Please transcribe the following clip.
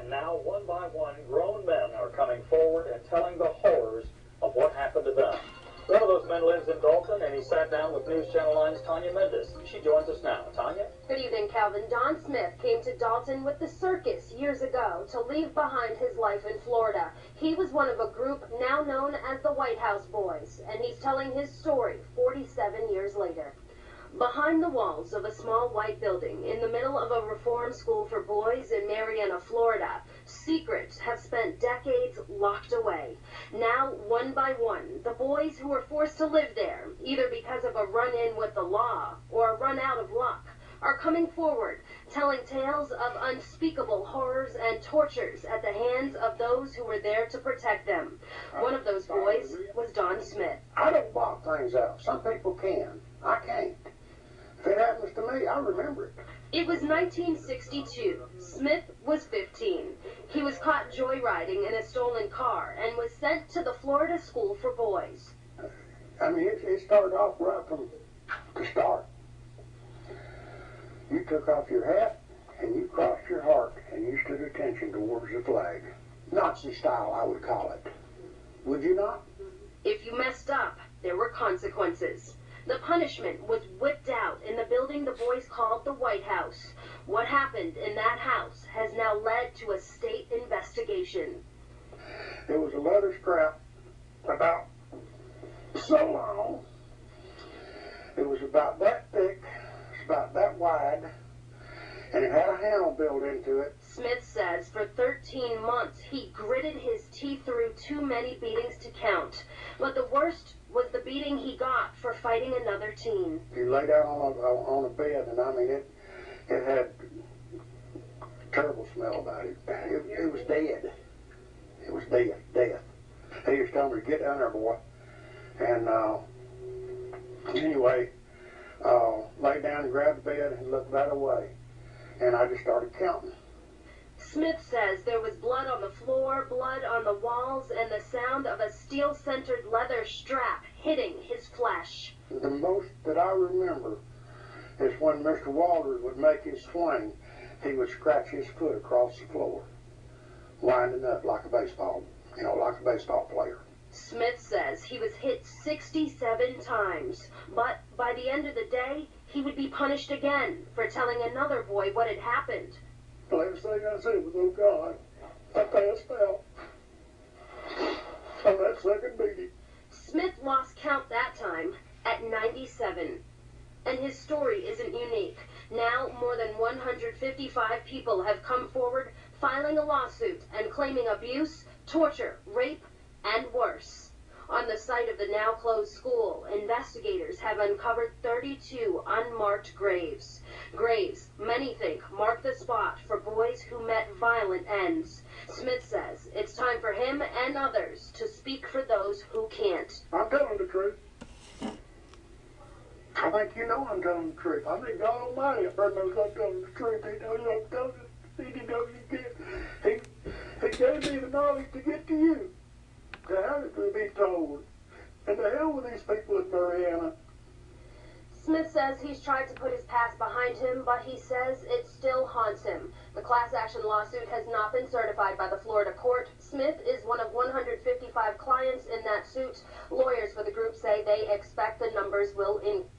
And now, one by one, grown men are coming forward and telling the horrors of what happened to them. One of those men lives in Dalton, and he sat down with News Channel 9's Tanya Mendes. She joins us now. Tanya? Good evening, Calvin. Don Smith came to Dalton with the circus years ago to leave behind his life in Florida. He was one of a group now known as the White House Boys, and he's telling his story 47 years later. Behind the walls of a small white building in the middle of a reform school for boys in Marianna, Florida, secrets have spent decades locked away. Now, one by one, the boys who were forced to live there, either because of a run-in with the law or a run out of luck, are coming forward, telling tales of unspeakable horrors and tortures at the hands of those who were there to protect them. One of those boys was Don Smith. I don't block things out. Some people can. I can't. If it happens to me, I remember it. It was 1962. Smith was 15. He was caught joyriding in a stolen car and was sent to the Florida School for Boys. I mean, it started off right from the start. You took off your hat, and you crossed your heart, and you stood attention towards the flag. Nazi style, I would call it. Would you not? If you messed up, there were consequences. The punishment was whipped out in the building the boys called the White House. What happened in that house has now led to a state investigation. There was a leather strap about so long. It was about that thick, it was about that wide, and it had a handle built into it. Smith says for 13 months he gritted his teeth through too many beatings to count. But the worst was the beating he got for fighting another teen. You lay down on a bed, and I mean, it had a terrible smell about it. It was dead. It was death. He just told me to get down there, boy. And anyway, lay down and grabbed the bed and looked that away. And I just started counting. Smith says there was blood on the floor, blood on the walls, and the sound of a steel-centered leather strap hitting his flesh. The most that I remember is when Mr. Walters would make his swing, he would scratch his foot across the floor, winding up like a baseball, like a baseball player. Smith says he was hit 67 times, but by the end of the day, he would be punished again for telling another boy what had happened. The last thing I said was, "Oh God, I passed out on that second beating." Smith lost count that time at 97. And his story isn't unique. Now, more than 155 people have come forward filing a lawsuit and claiming abuse, torture, rape, and worse. On the site of the now-closed school, investigators have uncovered 32 unmarked graves. Graves, many think, mark the spot for boys who met violent ends. Smith says it's time for him and others to speak for those who can't. I'm telling the truth. I think you know I'm telling the truth. I think God Almighty up there knows I'm telling the truth. He knows I'm telling the truth. He knows you can't. He gave me the knowledge to get to you. To have it to be told. And to hell with these people in Marianna. Smith says he's tried to put his past behind him, but he says it still haunts him. The class action lawsuit has not been certified by the Florida court. Smith is one of 155 clients in that suit. Lawyers for the group say they expect the numbers will increase.